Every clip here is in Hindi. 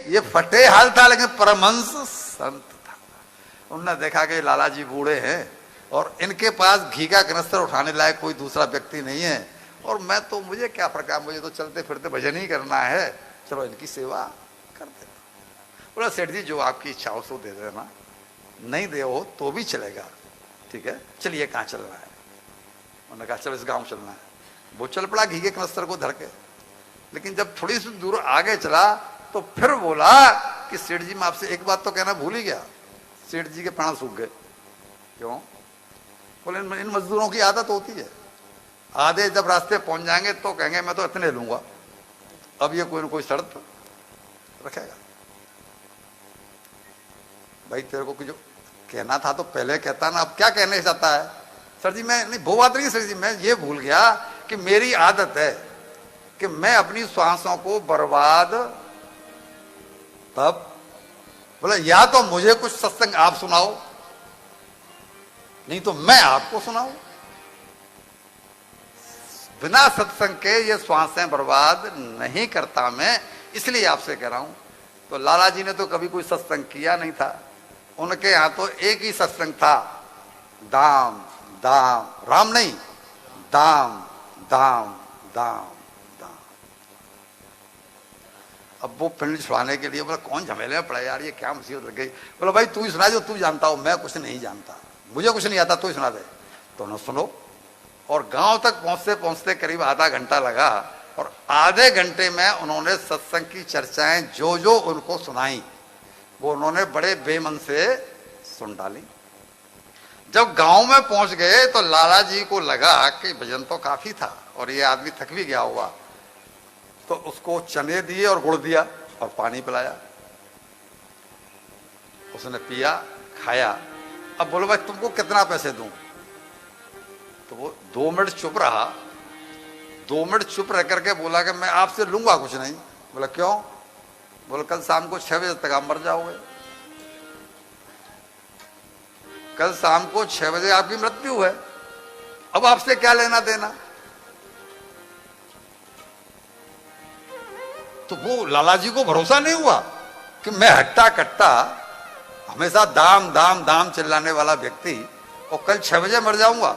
ये फटे हाल था लेकिन परमहंस संत था। उन्होंने देखा कि लाला जी बूढ़े हैं और इनके पास घी का कनस्तर उठाने लायक कोई दूसरा व्यक्ति नहीं है, और मैं तो, मुझे क्या फर्क, मुझे तो चलते फिरते भजन ही करना है, चलो इनकी सेवा कर देता। बोला सेठ जी जो आपकी इच्छा हो सो दे देना, नहीं दे हो तो भी चलेगा, ठीक है चलिए कहाँ चलना है। उन्होंने कहा चलो इस गांव चलना है। वो चल पड़ा घी के कनस्तर को धर के, लेकिन जब थोड़ी सी दूर आगे चला तो फिर बोला कि सेठ जी मैं आपसे एक बात तो कहना भूल ही गया। सेठ जी के प्राण सूख गए। क्यों? बोले इन मजदूरों की आदत होती है, आधे जब रास्ते पहुंच जाएंगे तो कहेंगे मैं तो इतने लूंगा, अब ये कोई ना कोई शर्त रखेगा। भाई तेरे को जो कहना था तो पहले कहता ना, अब क्या कहने चाहता है? सर जी मैं नहीं, वो बात नहीं सर जी, मैं ये भूल गया कि मेरी आदत है कि मैं अपनी श्वासों को बर्बाद तब, बोले या तो मुझे कुछ सत्संग आप सुनाओ, नहीं तो मैं आपको सुनाऊं। बिना सत्संग के ये श्वासें बर्बाद नहीं करता मैं, इसलिए आपसे कह रहा हूं। तो लाला जी ने तो कभी कोई सत्संग किया नहीं था, उनके यहां तो एक ही सत्संग था, दाम दाम, राम नहीं, दाम दाम दाम दाम। अब वो पिंड छुड़ाने के लिए बोला कौन झमेले में पड़ा यार, ये क्या मुसीबत लग गई। बोला भाई तू ही सुना जो तू जानता हो, मैं कुछ नहीं जानता, मुझे कुछ नहीं आता, तू ही सुना दे। तो उन्होंने सुनो, और गांव तक पहुंचते पहुंचते करीब आधा घंटा लगा, और आधे घंटे में उन्होंने सत्संग की चर्चाएं जो जो उनको सुनाई वो उन्होंने बड़े बेमन से सुन डाली। जब गांव में पहुंच गए तो लाला जी को लगा कि भजन तो काफी था और ये आदमी थक भी गया हुआ, तो उसको चने दिए और गुड़ दिया और पानी पिलाया। उसने पिया, खाया। अब बोलो भाई तुमको कितना पैसे दूं? तो वो 2 मिनट चुप रहा, 2 मिनट चुप रह करके बोला कि मैं आपसे लूंगा कुछ नहीं। बोला क्यों? बोले कल शाम को 6 बजे तक आप मर जाओगे, कल शाम को 6 बजे आपकी मृत्यु है, अब आपसे क्या लेना देना। तो वो लाला जी को भरोसा नहीं हुआ कि मैं हट्टा कट्टा हमेशा दाम दाम दाम चिल्लाने वाला व्यक्ति और कल 6 बजे मर जाऊंगा,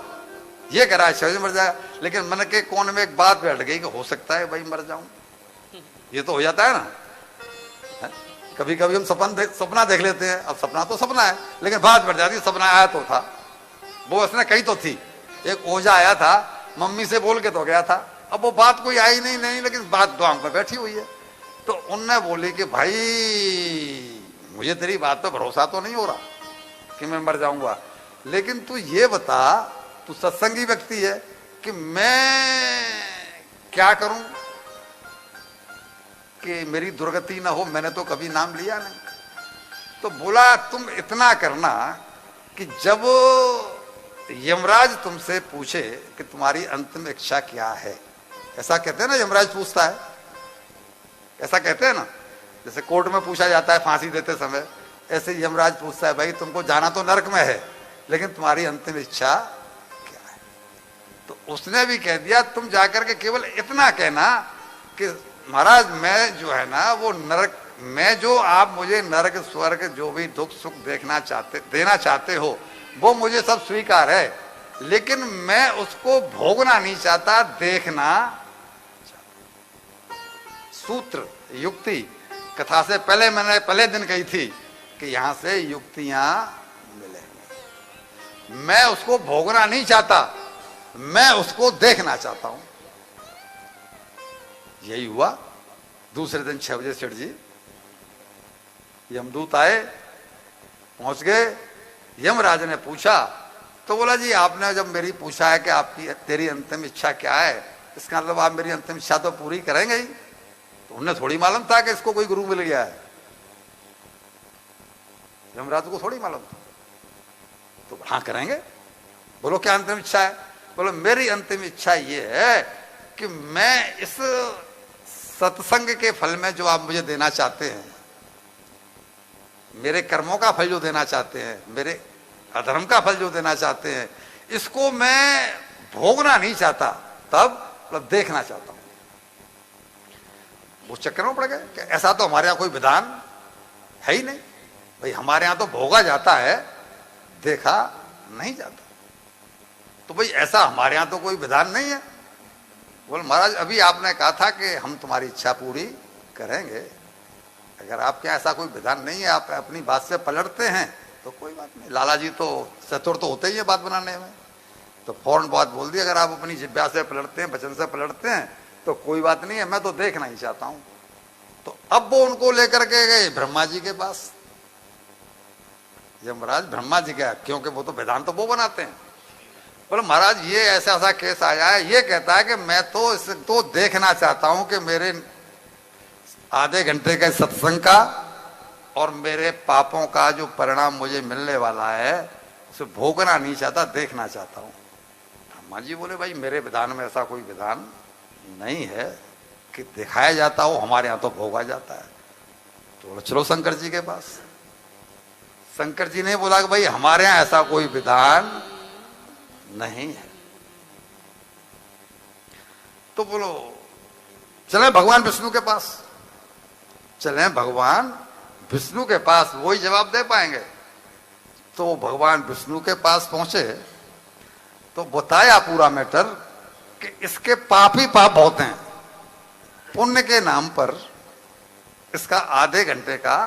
ये कह रहा है 6 बजे मर जाएगा। लेकिन मन के कोने में एक बात बैठ गई कि हो सकता है भाई मर जाऊं, ये तो हो जाता है ना। कभी कभी हम सपना देख लेते हैं, अब सपना तो सपना है लेकिन बात बढ़ जाती है, सपना आया तो था, वो उसने कही तो थी। एक ओझा आया था, मम्मी से बोल के तो गया था, अब वो बात कोई आई नहीं लेकिन बात द्वाम पे बैठी हुई है। तो उनने बोली कि भाई मुझे तेरी बात पे भरोसा तो नहीं हो रहा कि मैं मर जाऊंगा, लेकिन तू ये बता, तू सत्संगी व्यक्ति है, कि मैं क्या करूं कि मेरी दुर्गति ना हो, मैंने तो कभी नाम लिया नहीं। तो बोला तुम इतना करना कि जब यमराज तुमसे पूछे कि तुम्हारी अंतिम इच्छा क्या है, ऐसा कहते हैं ना, यमराज पूछता है, ऐसा कहते हैं ना, जैसे कोर्ट में पूछा जाता है फांसी देते समय, ऐसे यमराज पूछता है भाई तुमको जाना तो नरक में है लेकिन तुम्हारी अंतिम इच्छा क्या है। तो उसने भी कह दिया तुम जाकर के केवल इतना कहना कि महाराज मैं जो है ना वो नरक में, जो आप मुझे नरक स्वर्ग जो भी दुख सुख देना चाहते हो वो मुझे सब स्वीकार है, लेकिन मैं उसको भोगना नहीं चाहता, देखना चाहता। सूत्र युक्ति कथा से पहले मैंने पहले दिन कही थी कि यहां से युक्तियां मिलेंगी। मैं उसको भोगना नहीं चाहता, मैं उसको देखना चाहता हूं। यही हुआ। दूसरे दिन 6 बजे सेठ जी यमदूत आए, पहुंच गए। यमराज ने पूछा तो बोला जी आपने जब मेरी पूछा है कि आपकी तेरी अंतिम इच्छा क्या है, इसका मतलब आप मेरी अंतिम इच्छा तो पूरी करेंगे ही। तो उन्हें थोड़ी मालूम था कि इसको कोई गुरु मिल गया है, यमराज को थोड़ी मालूम था। तो हाँ करेंगे। बोलो क्या अंतिम इच्छा है? बोलो मेरी अंतिम इच्छा ये है कि मैं इस सत्संग के फल में जो आप मुझे देना चाहते हैं, मेरे कर्मों का फल जो देना चाहते हैं, मेरे अधर्म का फल जो देना चाहते हैं, इसको मैं भोगना नहीं चाहता, तब मतलब देखना चाहता हूं। वो चक्कर में पड़ गए कि ऐसा तो हमारे यहां कोई विधान है ही नहीं भाई। हमारे यहां तो भोगा जाता है, देखा नहीं जाता। तो भाई ऐसा हमारे यहां तो कोई विधान नहीं है। बोल महाराज अभी आपने कहा था कि हम तुम्हारी इच्छा पूरी करेंगे, अगर आपके यहाँ ऐसा कोई विधान नहीं है, आप अपनी बात से पलटते हैं तो कोई बात नहीं। लाला जी तो चतुर तो होते ही है बात बनाने में, तो फौरन बात बोल दी। अगर आप अपनी जिब्या से पलटते हैं, वचन से पलटते हैं तो कोई बात नहीं है, मैं तो देखना ही चाहता हूं। तो अब वो उनको लेकर के गए ब्रह्मा जी के पास। यमराज ब्रह्मा जी गया, क्योंकि वो तो विधान तो वो बनाते हैं। बोले महाराज ये ऐसा ऐसा केस आया है, ये कहता है कि मैं तो इसे तो देखना चाहता हूं कि मेरे आधे घंटे के सत्संग का और मेरे पापों का जो परिणाम मुझे मिलने वाला है उसे भोगना नहीं चाहता, देखना चाहता हूं। ब्रह्मा जी बोले भाई मेरे विधान में ऐसा कोई विधान नहीं है कि दिखाया जाता हो, हमारे यहां तो भोगा जाता है। तो बोले चलो शंकर जी के पास। शंकर जी ने बोला कि भाई हमारे यहां ऐसा कोई विधान नहीं है। तो बोलो चलें भगवान विष्णु के पास। चलें भगवान विष्णु के पास, वही जवाब दे पाएंगे। तो भगवान विष्णु के पास पहुंचे तो बताया पूरा मैटर कि इसके पाप ही पाप बहुत हैं। पुण्य के नाम पर इसका आधे घंटे का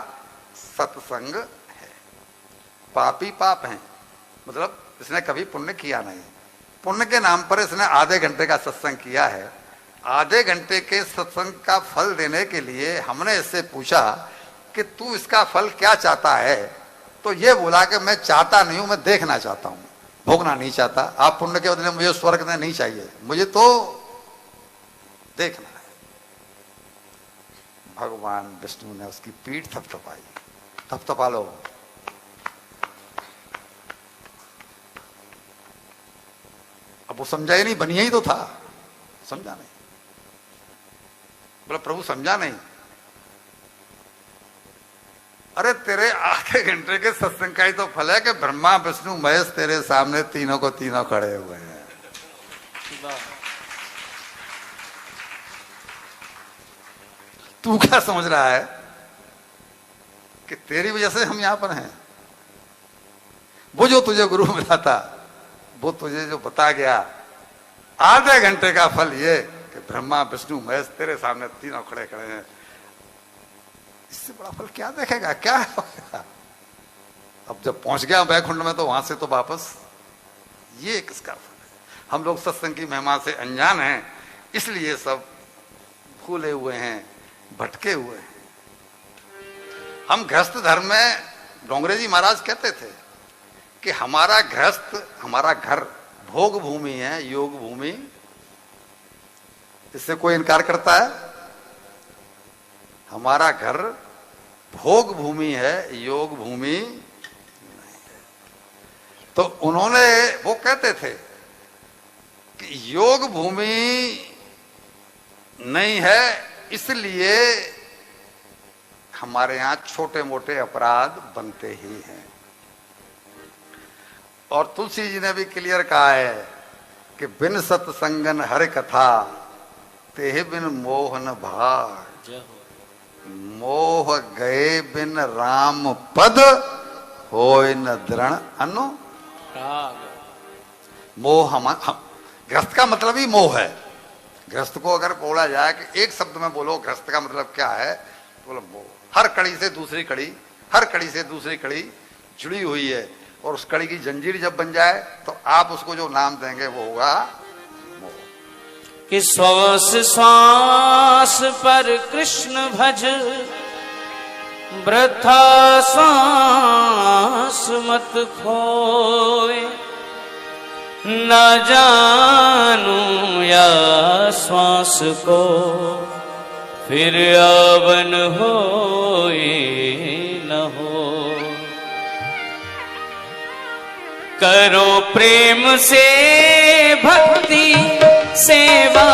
सत्संग है, पापी पाप हैं, मतलब इसने कभी पुण्य किया नहीं। पुण्य के नाम पर इसने आधे घंटे का सत्संग किया है। आधे घंटे के सत्संग का फल देने के लिए हमने इससे पूछा कि तू इसका फल क्या चाहता है, तो ये बोला कि मैं चाहता नहीं हूं, मैं देखना चाहता हूं, भोगना नहीं चाहता। आप पुण्य के बदले मुझे स्वर्ग में नहीं चाहिए, मुझे तो देखना है। भगवान विष्णु ने उसकी पीठ थपथपाई। थपथपा लो। अब वो समझा ही नहीं, बनिया ही तो था, समझा नहीं। बोला प्रभु समझा नहीं। अरे तेरे आधे घंटे के सत्संग का ही तो फल है कि ब्रह्मा विष्णु महेश तेरे सामने तीनों को तीनों खड़े हुए हैं। तू क्या समझ रहा है कि तेरी वजह से हम यहां पर हैं? वो जो तुझे गुरु मिला था, वो तुझे जो बता गया आधे घंटे का फल ये कि ब्रह्मा विष्णु महेश तेरे सामने तीनों खड़े खड़े हैं, इससे बड़ा फल क्या देखेगा, क्या होगा? अब जब पहुंच गया वैकुंठ में तो वहां से तो वापस ये किसका फल है? हम लोग सत्संग की महिमा से अनजान हैं, इसलिए सब भूले हुए हैं, भटके हुए हैं। हम गृहस्थ धर्म में डोंगरे जी महाराज कहते थे कि हमारा गृहस्थ, हमारा घर भोग भूमि है, योग भूमि। इससे कोई इनकार करता है? हमारा घर भोग भूमि है, योग भूमि नहीं है। तो उन्होंने वो कहते थे कि योग भूमि नहीं है, इसलिए हमारे यहां छोटे मोटे अपराध बनते ही हैं। और तुलसी जी ने भी क्लियर कहा है कि बिन सत्संगन हर कथा तेह बिन मोह न भाग, मोह गए बिन राम पद होय न दृढ़ अनुराग। मोह हम गृहस्थ का मतलब ही मोह है। गृहस्थ को अगर बोला जाए कि एक शब्द में बोलो गृहस्थ का मतलब क्या है, तो बोलो मोह। हर कड़ी से दूसरी कड़ी, हर कड़ी से दूसरी कड़ी जुड़ी हुई है, और उस कड़ी की जंजीर जब बन जाए तो आप उसको जो नाम देंगे वो होगा मोह। कि श्वास श्वास पर कृष्ण भज, वृथा श्वास मत खोए, न जानू या श्वास को फिर आवन होए न हो। करो प्रेम से भक्ति सेवा।